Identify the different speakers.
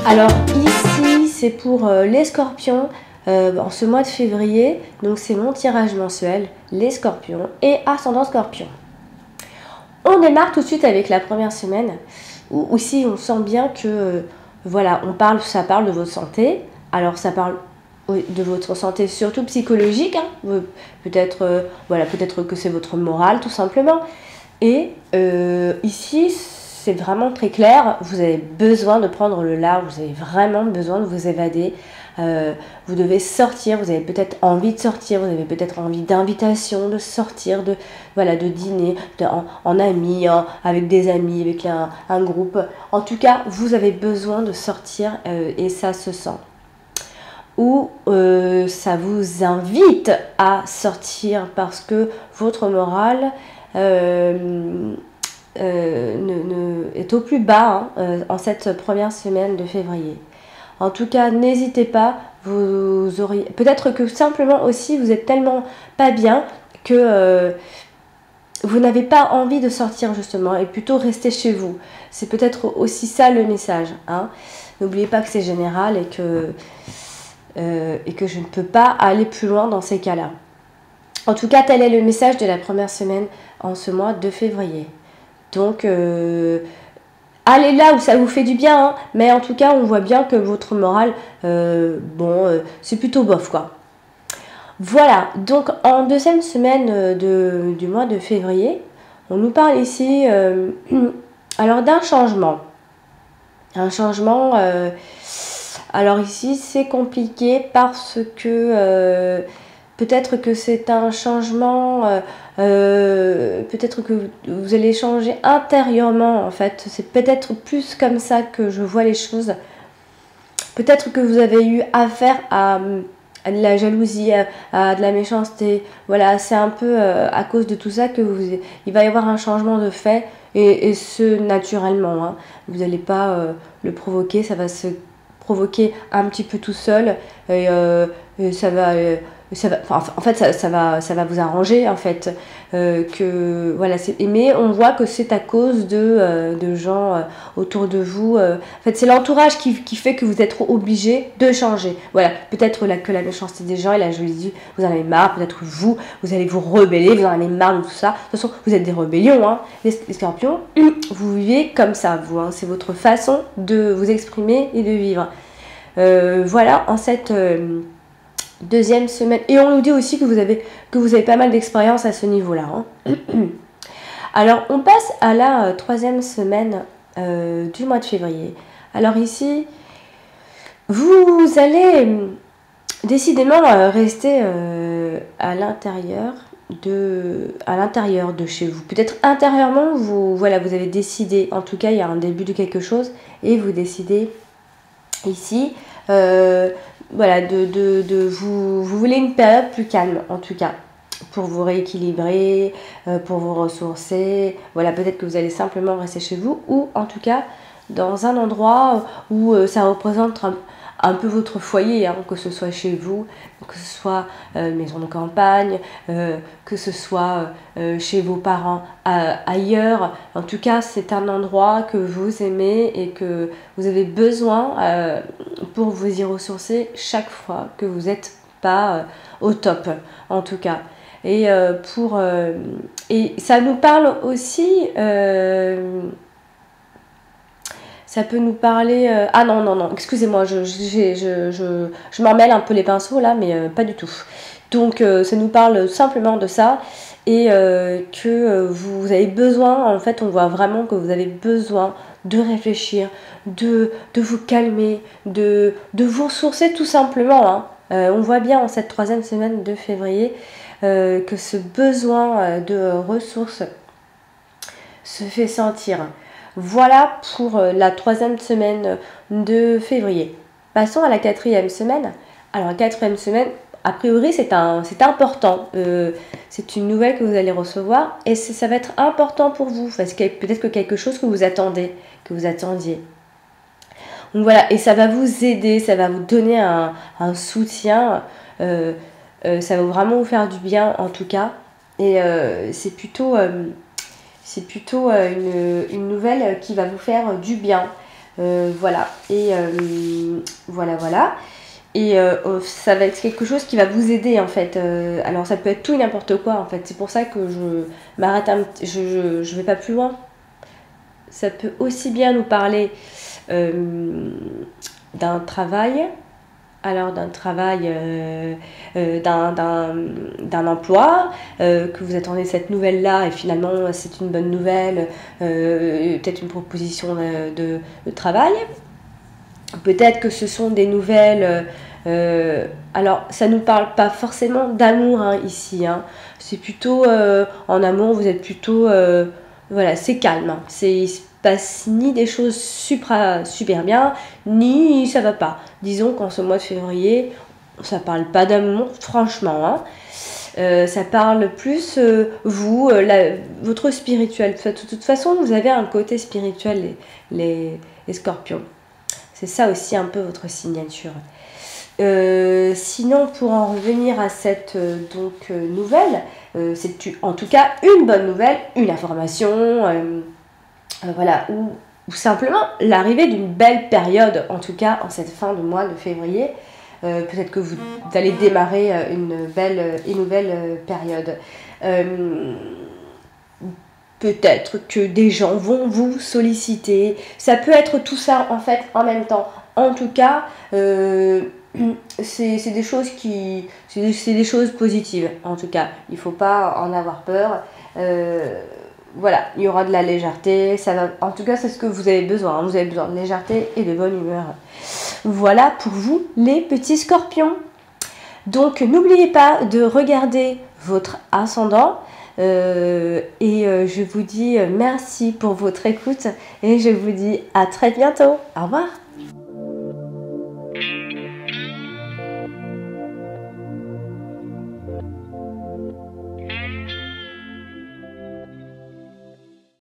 Speaker 1: Alors ici, c'est pour les scorpions en ce mois de février. Donc c'est mon tirage mensuel, les scorpions et ascendant scorpion. On démarre tout de suite avec la première semaine où aussi on sent bien que voilà, ça parle de votre santé. Alors ça parle de votre santé surtout psychologique, hein. Peut-être voilà, peut-être que c'est votre morale tout simplement. Et ici c'est vraiment très clair, vous avez besoin de prendre le large, vous avez vraiment besoin de vous évader. Vous devez sortir, vous avez peut-être envie de sortir, vous avez peut-être envie d'invitation, de sortir, de dîner en amis, avec des amis, avec un groupe. En tout cas, vous avez besoin de sortir et ça se sent. Ou ça vous invite à sortir parce que votre morale est au plus bas en cette première semaine de février. En tout cas, n'hésitez pas, vous auriez... Peut-être que simplement aussi, vous êtes tellement pas bien que vous n'avez pas envie de sortir justement et plutôt rester chez vous. C'est peut-être aussi ça le message. N'oubliez pas que c'est général et que je ne peux pas aller plus loin dans ces cas-là. En tout cas, tel est le message de la première semaine en ce mois de février. Donc... allez là où ça vous fait du bien, mais en tout cas, on voit bien que votre morale, c'est plutôt bof, quoi. Voilà, donc en deuxième semaine du mois de février, on nous parle ici alors d'un changement. Un changement, alors ici, c'est compliqué parce que... peut-être que c'est un changement, peut-être que vous allez changer intérieurement en fait. C'est peut-être plus comme ça que je vois les choses. Peut-être que vous avez eu affaire à de la jalousie, à de la méchanceté. Voilà, c'est un peu à cause de tout ça que il va y avoir un changement de fait et ce naturellement. Vous n'allez pas le provoquer, ça va se provoquer un petit peu tout seul et ça va vous arranger en fait voilà, mais on voit que c'est à cause de gens autour de vous, en fait c'est l'entourage qui fait que vous êtes obligé de changer. Voilà, peut-être que la méchanceté des gens et la jalousie, vous en avez marre, peut-être vous allez vous rebeller, vous en avez marre de tout ça. De toute façon, vous êtes des rébellions, les scorpions, vous vivez comme ça, vous, c'est votre façon de vous exprimer et de vivre. Voilà, en cette deuxième semaine, et on nous dit aussi que vous avez pas mal d'expérience à ce niveau-là. Alors, on passe à la troisième semaine du mois de février. Alors ici, vous allez décidément rester à l'intérieur de chez vous. Peut-être intérieurement, vous avez décidé, en tout cas, il y a un début de quelque chose, et vous décidez ici... voilà, vous voulez une période plus calme en tout cas, pour vous rééquilibrer, pour vous ressourcer. Voilà, peut-être que vous allez simplement rester chez vous ou en tout cas dans un endroit où ça représente un peu votre foyer, que ce soit chez vous, que ce soit maison de campagne, que ce soit chez vos parents ailleurs. En tout cas, c'est un endroit que vous aimez et que vous avez besoin pour vous y ressourcer chaque fois que vous n'êtes pas au top, en tout cas. Et ça nous parle aussi... ça peut nous parler... Ah non, excusez-moi, je m'en mêle un peu les pinceaux là, mais pas du tout. Donc ça nous parle simplement de ça et que vous avez besoin, en fait on voit vraiment que vous avez besoin de réfléchir, de vous calmer, de vous ressourcer tout simplement. On voit bien en cette troisième semaine de février que ce besoin de ressources se fait sentir. Voilà pour la troisième semaine de février. Passons à la quatrième semaine. Alors, la quatrième semaine, a priori, c'est important. C'est une nouvelle que vous allez recevoir et ça va être important pour vous parce que peut-être que quelque chose que vous attendiez. Donc voilà, et ça va vous aider, ça va vous donner un soutien. Ça va vraiment vous faire du bien en tout cas. Et c'est plutôt une nouvelle qui va vous faire du bien. Voilà. Et voilà. Et ça va être quelque chose qui va vous aider en fait. Alors ça peut être tout et n'importe quoi en fait. C'est pour ça que je m'arrête je vais pas plus loin. Ça peut aussi bien nous parler d'un travail, alors d'un travail, d'un emploi, que vous attendez cette nouvelle-là et finalement c'est une bonne nouvelle, peut-être une proposition de travail. Peut-être que ce sont des nouvelles. Alors, ça ne nous parle pas forcément d'amour hein, ici. Hein. C'est plutôt en amour, vous êtes plutôt. Voilà, c'est calme. Hein. Il ne se passe ni des choses super bien, ni ça va pas. Disons qu'en ce mois de février, ça parle pas d'amour, franchement. Hein. Ça parle plus vous, votre spirituel. De toute façon, vous avez un côté spirituel, les scorpions. C'est ça aussi un peu votre signature. Sinon, pour en revenir à cette nouvelle, c'est en tout cas une bonne nouvelle, une information, voilà, ou simplement l'arrivée d'une belle période, en tout cas en cette fin de mois de février. Peut-être que vous allez démarrer une nouvelle période. Peut-être que des gens vont vous solliciter. Ça peut être tout ça en fait en même temps. En tout cas, c'est des choses c'est des choses positives. En tout cas, il ne faut pas en avoir peur. Voilà, il y aura de la légèreté. En tout cas, c'est ce que vous avez besoin. Hein. Vous avez besoin de légèreté et de bonne humeur. Voilà pour vous les petits scorpions. Donc n'oubliez pas de regarder votre ascendant. Je vous dis merci pour votre écoute et je vous dis à très bientôt. Au revoir.